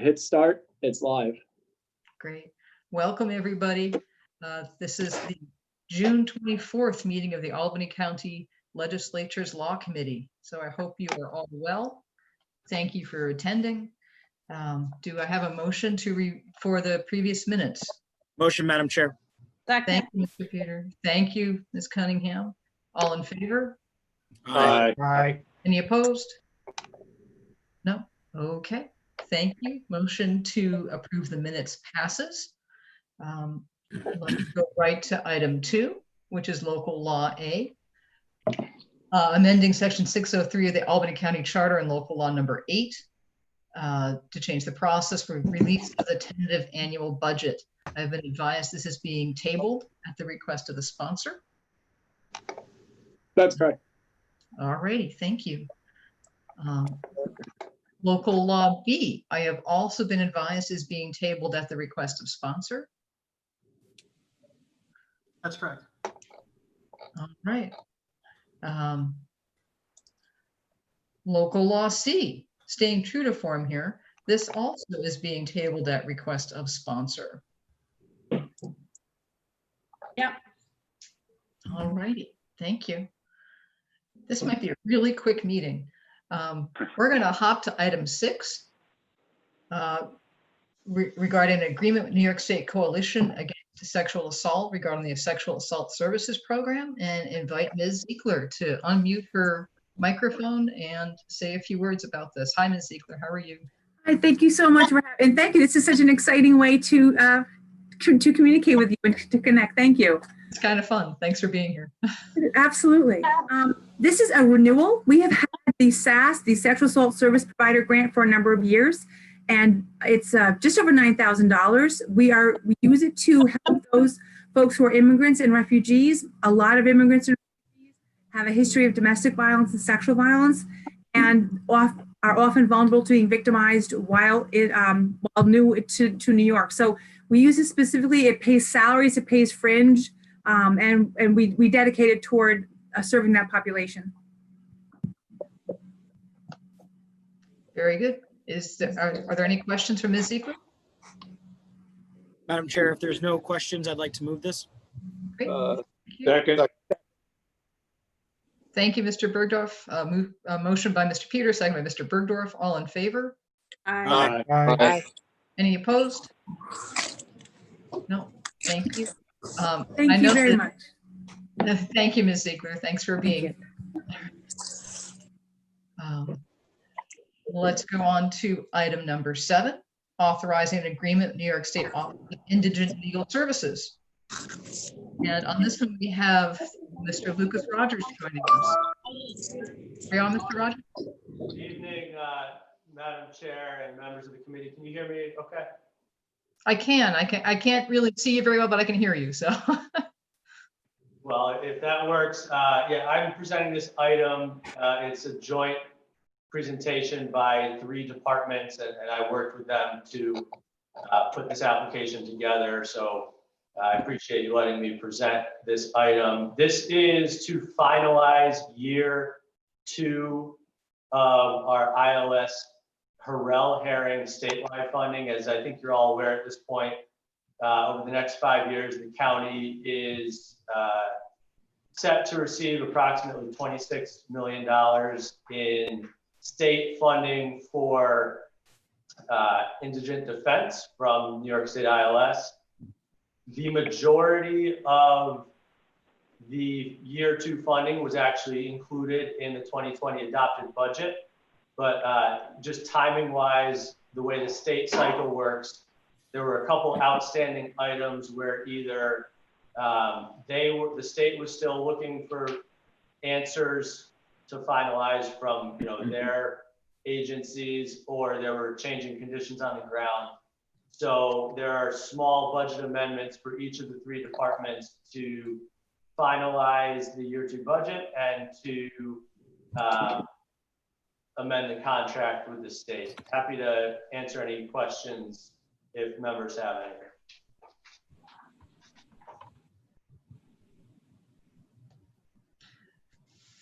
hit start, it's live. Great. Welcome, everybody. This is the June 24th meeting of the Albany County Legislature's Law Committee. So I hope you are all well. Thank you for attending. Do I have a motion for the previous minutes? Motion, Madam Chair. Thank you, Mr. Peter. Thank you, Ms. Cunningham. All in favor? Aye. Any opposed? No? Okay. Thank you. Motion to approve the minutes passes. Let's go right to item 2, which is local law A. Amending section 603 of the Albany County Charter and local law number 8 to change the process for release of the tentative annual budget. I've been advised this is being tabled at the request of the sponsor. That's correct. All righty, thank you. Local law B, I have also been advised is being tabled at the request of sponsor. That's correct. All right. Local law C, staying true to form here. This also is being tabled at request of sponsor. Yeah. All righty, thank you. This might be a really quick meeting. We're going to hop to item 6 regarding an agreement with New York State Coalition Against Sexual Assault regarding the Sexual Assault Services Program, and invite Ms. Ziegler to unmute her microphone and say a few words about this. Hi, Ms. Ziegler, how are you? Hi, thank you so much, and thank you. This is such an exciting way to communicate with you and to connect. Thank you. It's kind of fun. Thanks for being here. Absolutely. This is a renewal. We have had the SAS, the Sexual Assault Service Provider Grant, for a number of years, and it's just over $9,000. We use it to help those folks who are immigrants and refugees. A lot of immigrants and refugees have a history of domestic violence and sexual violence, and are often vulnerable to being victimized while new to New York. So we use it specifically. It pays salaries, it pays fringe, and we dedicate it toward serving that population. Very good. Are there any questions from Ms. Ziegler? Madam Chair, if there's no questions, I'd like to move this. Great. Second. Thank you, Mr. Bergdorf. Motion by Mr. Peters, second by Mr. Bergdorf. All in favor? Aye. Any opposed? No. Thank you. Thank you very much. Thank you, Ms. Ziegler. Thanks for being here. Let's go on to item number 7, authorizing an agreement with New York State Office of Indigent Legal Services. And on this one, we have Mr. Lucas Rogers joining us. Are you on, Mr. Rogers? Good evening, Madam Chair and members of the committee. Can you hear me okay? I can't really see you very well, but I can hear you, so. Well, if that works, yeah, I'm presenting this item. It's a joint presentation by 3 departments, and I worked with them to put this application together. So I appreciate you letting me present this item. This is to finalize year 2 of our ILS Harrell Herring statewide funding. As I think you're all aware at this point, over the next 5 years, the county is set to receive approximately $26 million in state funding for indigent defense from New York State ILS. The majority of the year 2 funding was actually included in the 2020 adopted budget, but just timing wise, the way the state cycle works, there were a couple outstanding items where either the state was still looking for answers to finalize from their agencies, or there were changing conditions on the ground. So there are small budget amendments for each of the 3 departments to finalize the year 2 budget and to amend the contract with the state. Happy to answer any questions if members have any.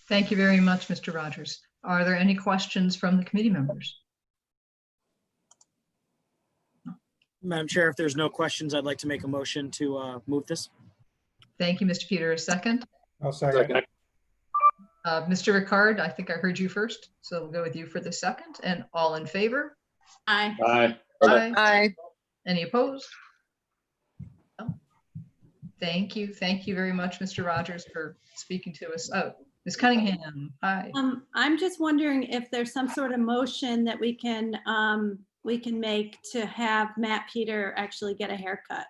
Thank you very much, Mr. Rogers. Are there any questions from the committee members? Madam Chair, if there's no questions, I'd like to make a motion to move this. Thank you, Mr. Peter. A second? I'll second. Mr. Ricard, I think I heard you first, so we'll go with you for the second. And all in favor? Aye. Aye. Aye. Any opposed? No. Thank you. Thank you very much, Mr. Rogers, for speaking to us. Oh, Ms. Cunningham, hi. I'm just wondering if there's some sort of motion that we can make to have Matt Peter actually get a haircut.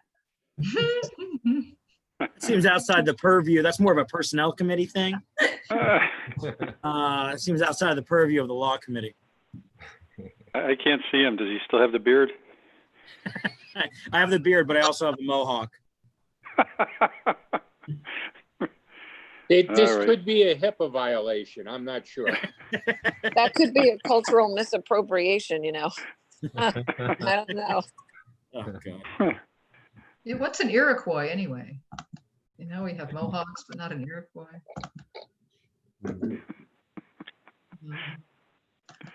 Seems outside the purview. That's more of a personnel committee thing. It seems outside the purview of the law committee. I can't see him. Does he still have the beard? I have the beard, but I also have the mohawk. This All right. could be a HIPAA violation. I'm not sure. That could be a cultural misappropriation, you know. I don't know. Oh, God. Yeah, what's an Iroquois anyway? You know, we have Mohawks, but not an Iroquois.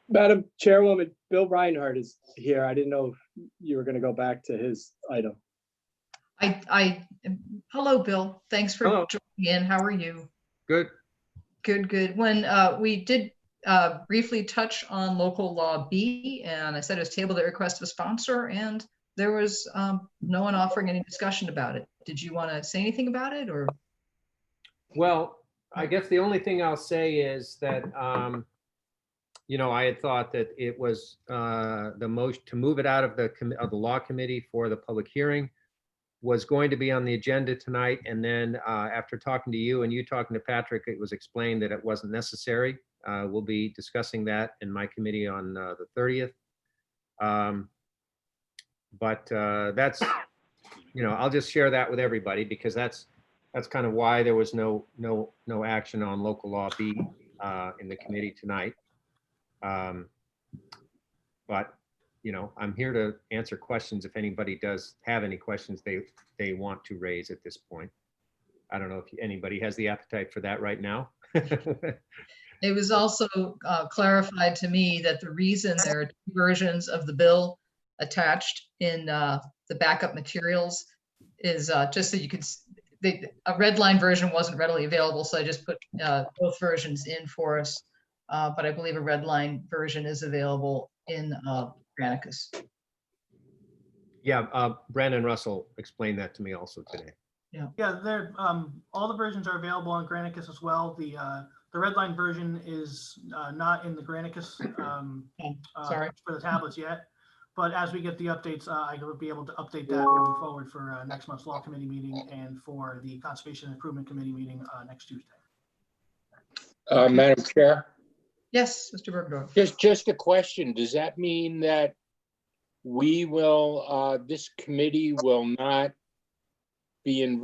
Madam Chairwoman, Bill Reinhardt is here. I didn't know if you were going to go back to his item. Hello, Bill. Thanks for Hello. joining in. How are you? Good. Good, good. When we did briefly touch on local law B, and I said it was tabled at request of a sponsor, and there was no one offering any discussion about it. Did you want to say anything about it, or? Well, I guess the only thing I'll say is that, I had thought that it was the motion to move it out of the law committee for the public hearing was going to be on the agenda tonight. And then after talking to you and you talking to Patrick, it was explained that it wasn't necessary. We'll be discussing that in my committee on the 30th. But that's, I'll just share that with everybody because that's kind of why there was no action on local law B in the committee tonight. But I'm here to answer questions if anybody does have any questions they want to raise at this point. I don't know if anybody has the appetite for that right now. It was also clarified to me that the reason there are two versions of the bill attached in the backup materials is just so you could, a red line version wasn't readily available, so I just put both versions in for us. But I believe a red line version is available in Granicus. Yeah, Brandon Russell explained that to me also today. Yeah, they're all the versions are available on Granicus as well. The red line version is not in the Granicus Sorry. for the tablets yet. But as we get the updates, I will be able to update that moving forward for next month's law committee meeting and for the Conservation Improvement Committee meeting next Tuesday. Madam Chair, Yes, Mr. Bergdorf. just a question. Does that mean that we will, this committee will not be in,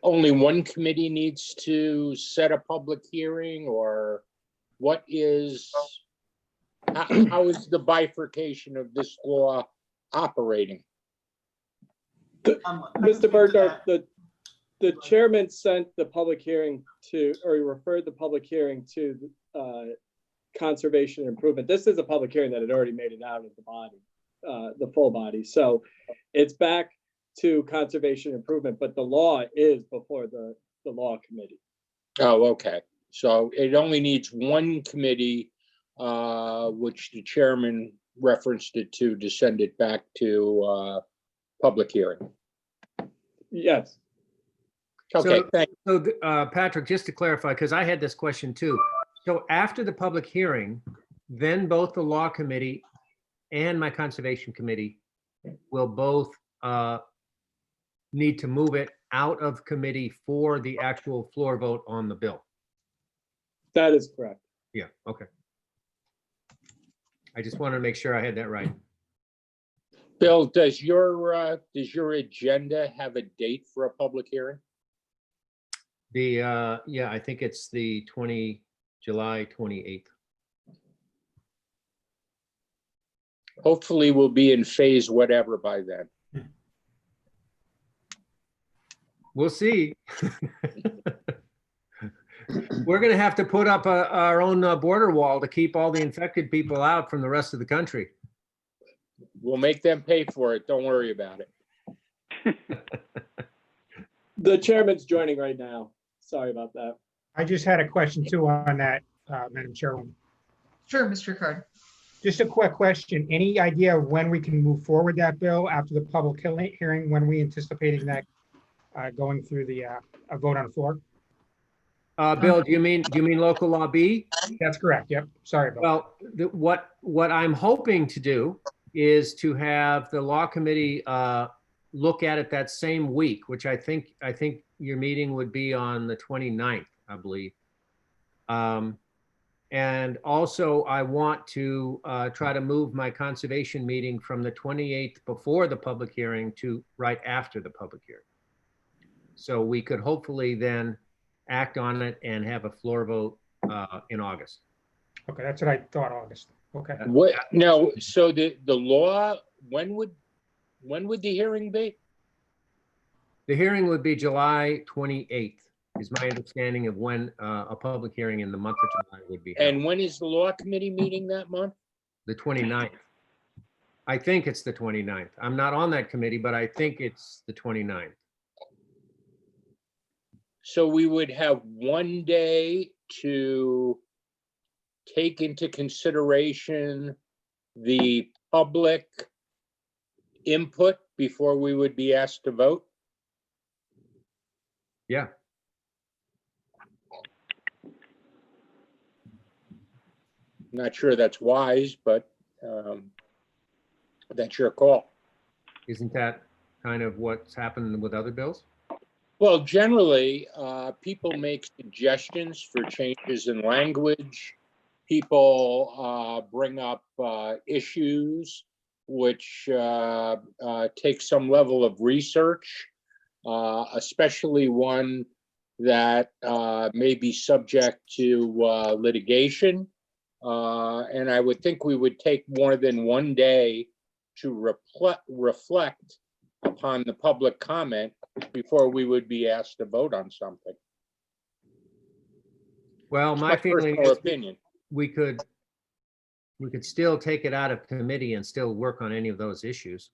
only one committee needs to set a public hearing, or what is, how is the bifurcation of this law operating? I can Mr. speak to Bergdorf, that. the chairman sent the public hearing to, or he referred the public hearing to Conservation Improvement. This is a public hearing that had already made it out of the body, the full body. So it's back to Conservation Improvement, but the law is before the law committee. Oh, okay. So it only needs one committee, which the chairman referenced it to send it back to public hearing. Yes. Okay, thank you. So Patrick, just to clarify, because I had this question too. So after the public hearing, then both the law committee and my conservation committee will both need to move it out of committee for the actual floor vote on the bill. That is correct. Yeah, okay. I just wanted to make sure I had that right. Bill, does your agenda have a date for a public hearing? Yeah, I think it's the July 28th. Hopefully we'll be in phase whatever by then. We'll see. We're going to have to put up our own border wall to keep all the infected people out from the rest of the country. We'll make them pay for it. Don't worry about it. The chairman's joining right now. Sorry about that. I just had a question too on that, Madam Chairwoman. Sure, Mr. Ricard. Just a quick question. Any idea of when we can move forward that bill after the public hearing, when we anticipating that going through the a vote on the floor? Bill, do you mean local law B? That's correct. Yep. Sorry, Bill. Well, what I'm hoping to do is to have the law committee look at it that same week, which I think your meeting would be on the 29th, I believe. And also I want to try to move my conservation meeting from the 28th before the public hearing to right after the public hearing. So we could hopefully then act on it and have a floor vote in August. Okay, that's what I thought, August. Okay. What, no, so the law, when would the hearing be? The hearing would be July 28th, is my understanding of when a public hearing in the month of July would be held. And when is the law committee meeting that month? The 29th. I think it's the 29th. I'm not on that committee, but I think it's the 29th. So we would have one day to take into consideration the public input before we would be asked to vote? Yeah. Not sure that's wise, but that's your call. Isn't that kind of what's happened with other bills? Well, generally, people make suggestions for changes in language. People bring up issues which take some level of research, especially one that may be subject to litigation. And I would think we would take more than one day to reflect upon the public comment before we would be asked to vote on something. Well, my feeling personal is opinion. we could still take it out of committee and still work on any of those issues.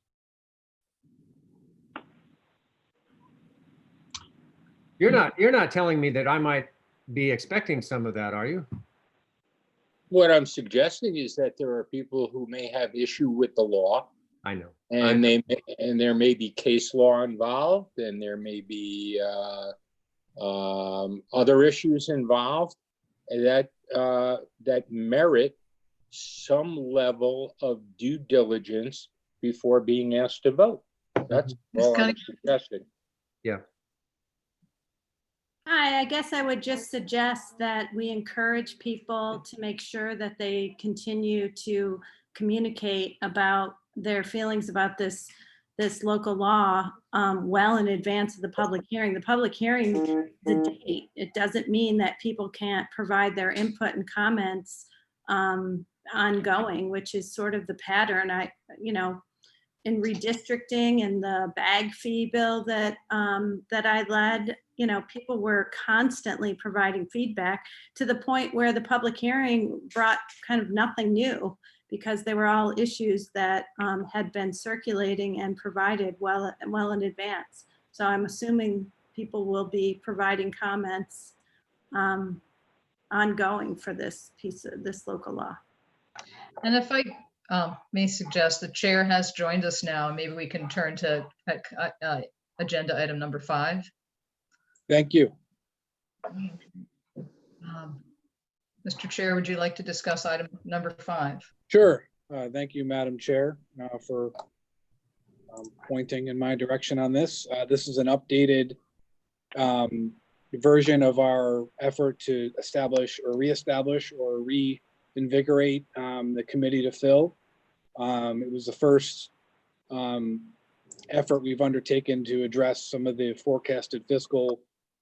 You're not telling me that I might be expecting some of that, are you? What I'm suggesting is that there are people who may have issue with the law. I know. And there may be case law involved, and there may be other issues involved that merit some level of due diligence before being asked to vote. That's all I'm suggesting. Yeah. Hi, I guess I would just suggest that we encourage people to make sure that they continue to communicate about their feelings about this local law well in advance of the public hearing. The public hearing is a date. It doesn't mean that people can't provide their input and comments ongoing, which is sort of the pattern. In redistricting and the bag fee bill that I led, people were constantly providing feedback to the point where the public hearing brought kind of nothing new, because they were all issues that had been circulating and provided well in advance. So I'm assuming people will be providing comments ongoing for this piece of this local law. And if I may suggest, the chair has joined us now. Maybe we can turn to agenda item number 5. Thank you. Mr. Chair, would you like to discuss item number 5? Sure. Thank you, Madam Chair, for pointing in my direction on this. This is an updated version of our effort to establish or reestablish or reinvigorate the committee to fill. It was the first effort we've undertaken to address some of the forecasted fiscal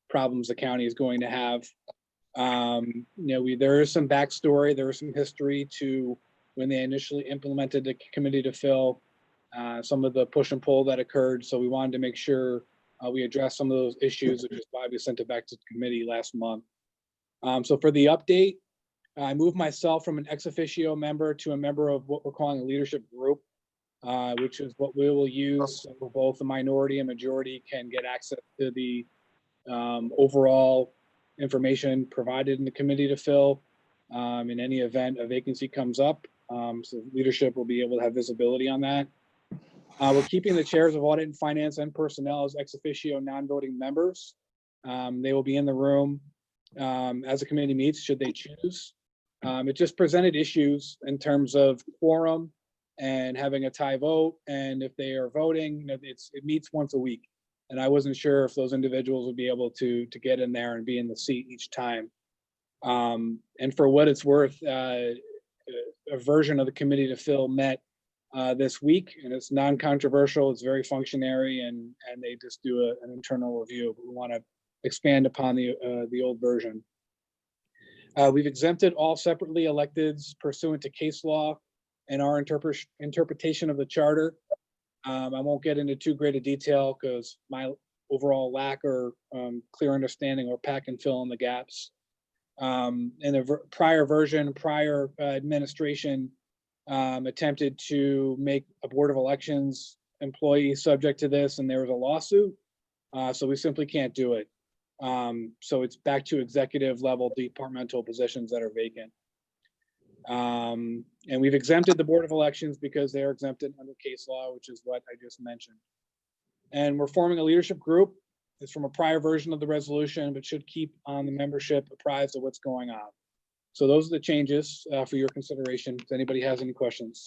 problems the county is going to have. There is some backstory, there is some history to when they initially implemented the committee to fill, some of the push and pull that occurred. So we wanted to make sure we address some of those issues, which is why we sent it back to the committee last month. So for the update, I moved myself from an ex officio member to a member of what we're calling a leadership group. which is what we will use. So both the minority and majority can get access to the overall information provided in the committee to fill in any event a vacancy comes up. So leadership will be able to have visibility on that. We're keeping the chairs of audit and finance and personnel as ex officio non-voting members. They will be in the room as the committee meets, should they choose. It just presented issues in terms of quorum and having a tie vote. And if they are voting, it meets once a week. And I wasn't sure if those individuals would be able to get in there and be in the seat each time. And for what it's worth, a version of the committee to fill met this week, and it's non-controversial. It's very functionary, and they just do an internal review. But we want to expand upon the old version. We've exempted all separately electeds pursuant to case law and our interpretation of the charter. I won't get into too great a detail because my overall lack or clear understanding, or Pat can fill in the gaps. In the prior version, prior administration attempted to make a Board of Elections employee subject to this, and there was a lawsuit. So we simply can't do it. So it's back to executive level departmental positions that are vacant. And we've exempted the Board of Elections because they're exempted under case law, which is what I just mentioned. And we're forming a leadership group. It's from a prior version of the resolution, but should keep on the membership apprised of what's going on. So those are the changes for your consideration. If anybody has any questions.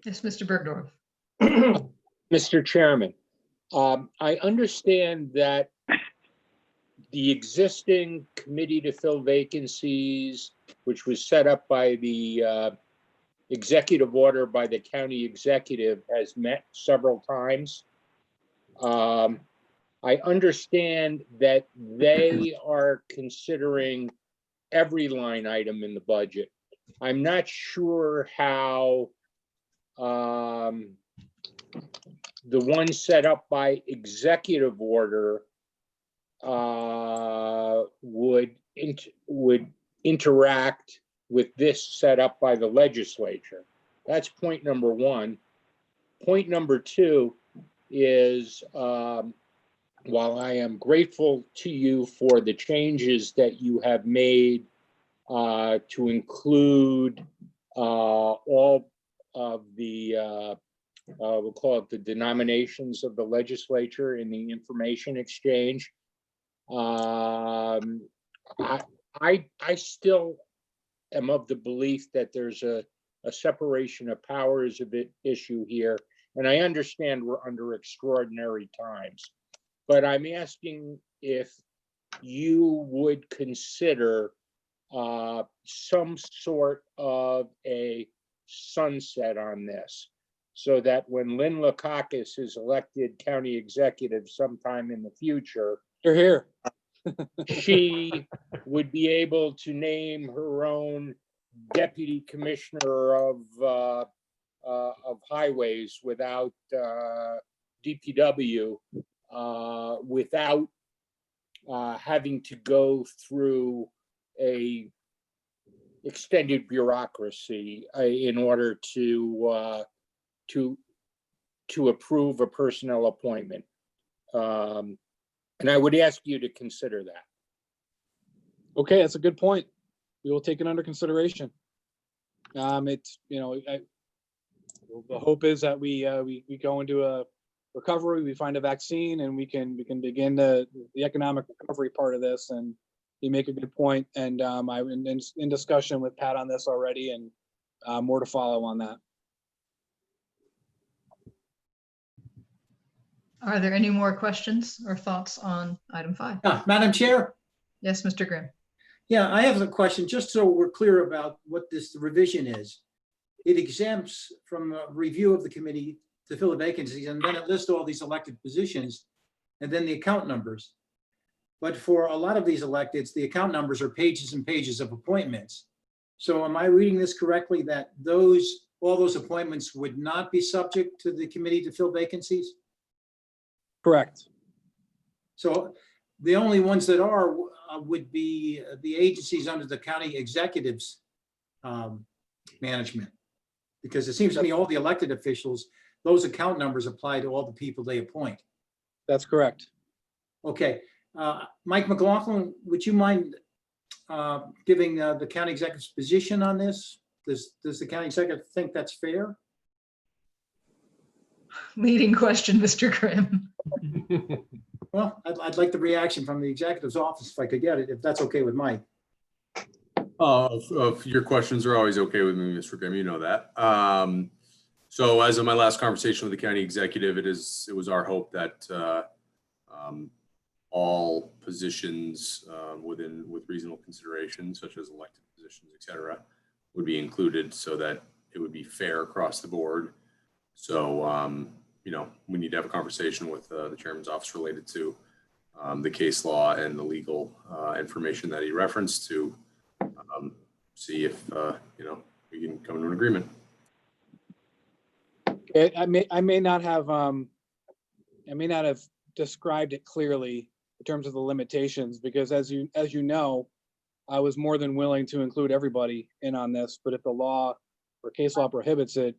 Yes, Mr. Bergdorf. Mr. Chairman, I understand that the existing committee to fill vacancies, which was set up by the executive order by the county executive, has met several times. I understand that they are considering every line item in the budget. I'm not sure how the one set up by executive order would interact with this set up by the legislature. That's point number one. Point number two is, while I am grateful to you for the changes that you have made to include all of the, we'll call it the denominations of the legislature in the information exchange, I still am of the belief that there's a separation of powers a bit issue here. And I understand we're under extraordinary times, but I'm asking if you would consider some sort of a sunset on this, so that when Lynn Lakakis is elected county executive sometime in the future, You're here. she would be able to name her own deputy commissioner of highways without DPW, without having to go through a extended bureaucracy in order to approve a personnel appointment. And I would ask you to consider that. Okay, that's a good point. We will take it under consideration. It's, the hope is that we go into a recovery, we find a vaccine, and we can begin the economic recovery part of this. And you make a good point, and I'm in discussion with Pat on this already, and more to follow on that. Are there any more questions or thoughts on item 5? Madam Chair? Yes, Mr. Grimm. Yeah, I have a question, just so we're clear about what this revision is. It exempts from a review of the committee to fill the vacancies, and then it lists all these elected positions and then the account numbers. But for a lot of these electeds, the account numbers are pages and pages of appointments. So am I reading this correctly, that all those appointments would not be subject to the committee to fill vacancies? Correct. So the only ones that are would be the agencies under the county executives management. Because it seems to me all the elected officials, those account numbers apply to all the people they appoint. That's correct. Okay, Mike McLaughlin, would you mind giving the county executive's position on this? Does the county executive think that's fair? Leading question, Mr. Grimm. Well, I'd like the reaction from the executive's office if I could get it, if that's okay with Mike. Your questions are always okay with me, Mr. Grimm, you know that. So as of my last conversation with the county executive, it was our hope that all positions with reasonable consideration, such as elected positions, et cetera, would be included so that it would be fair across the board. So, we need to have a conversation with the chairman's office related to the case law and the legal information that he referenced to see if, we can come to an agreement. I may not have described it clearly in terms of the limitations, because as you know, I was more than willing to include everybody in on this, but if the law or case law prohibits it,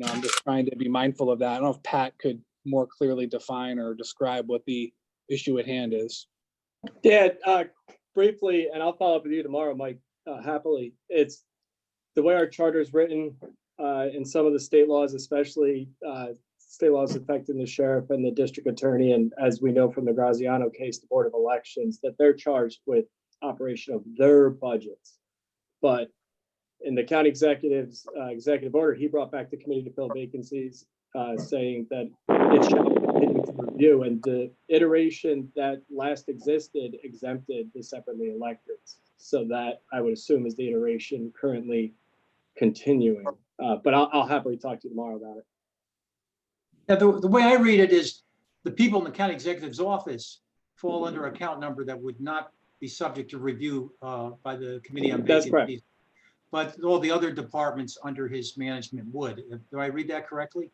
I'm just trying to be mindful of that. I don't know if Pat could more clearly define or describe what the issue at hand is. Yeah, briefly, and I'll follow up with you tomorrow, Mike, happily. It's the way our charter is written in some of the state laws, especially state laws affecting the sheriff and the district attorney. And as we know from the Graziano case, the Board of Elections, that they're charged with operation of their budgets. But in the county executive's executive order, he brought back the committee to fill vacancies, saying that it shall continue to review, and the iteration that last existed exempted the separately electeds. So that I would assume is the iteration currently continuing. But I'll happily talk to you tomorrow about it. Yeah, the way I read it is the people in the county executive's office fall under a count number that would not be subject to review by the Committee on That's correct. Vacancies. But all the other departments under his management would. Do I read that correctly?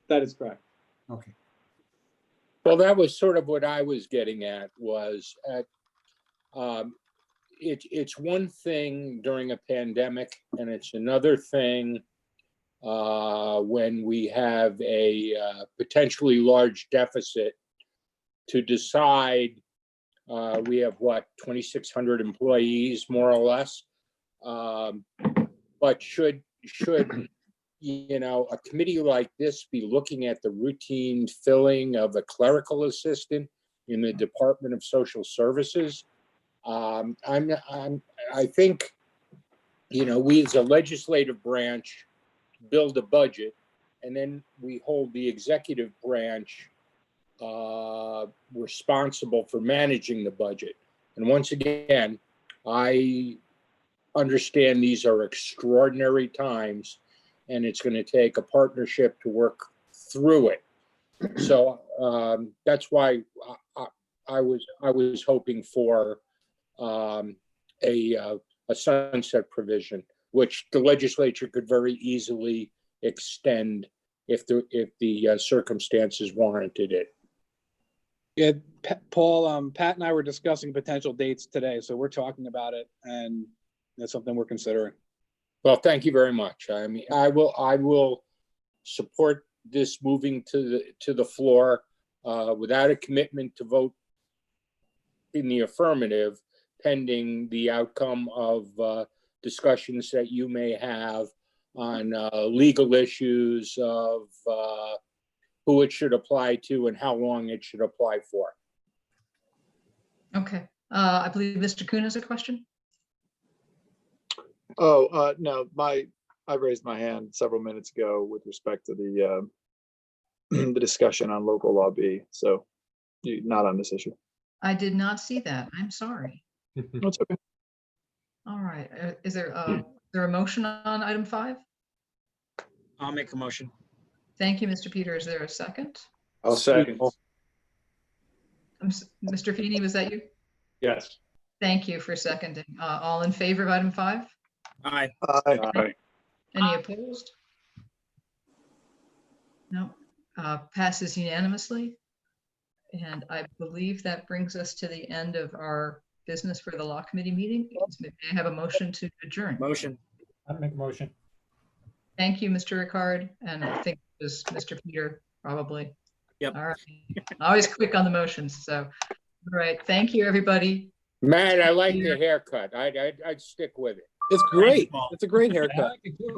That is correct. Okay. Well, that was sort of what I was getting at, was it's one thing during a pandemic, and it's another thing when we have a potentially large deficit to decide. We have 2,600 employees, more or less. But should a committee like this be looking at the routine filling of a clerical assistant in the Department of Social Services? I think, we as a legislative branch build a budget, and then we hold the executive branch responsible for managing the budget. And once again, I understand these are extraordinary times, and it's going to take a partnership to work through it. So that's why I was hoping for a sunset provision, which the legislature could very easily extend if the circumstances warranted it. Yeah, Paul, Pat and I were discussing potential dates today, so we're talking about it, and that's something we're considering. Well, thank you very much. I mean, I will support this moving to the floor without a commitment to vote in the affirmative, pending the outcome of discussions that you may have on legal issues of who it should apply to and how long it should apply for. Okay, I believe Mr. Kuhn has a question. Oh, no, I raised my hand several minutes ago with respect to the the discussion on local law B. So not on this issue. I did not see that. I'm sorry. That's okay. All right. Is there a motion on item 5? I'll make a motion. Thank you, Mr. Peter. Is there a second? I'll second. Mr. Feeney, was that you? Yes. Thank you for seconding. All in favor of item 5? Aye. Aye. Any opposed? No. Passes unanimously. And I believe that brings us to the end of our business for the Law Committee meeting. May I have a motion to adjourn? Motion. I'll make a motion. Thank you, Mr. Ricard, and I think it was Mr. Peter, probably. Yep. All right. Always quick on the motions, so, all right, thank you, everybody. Matt, I like the haircut. I'd stick with it. It's great. Paul. It's a great I haircut. like it too.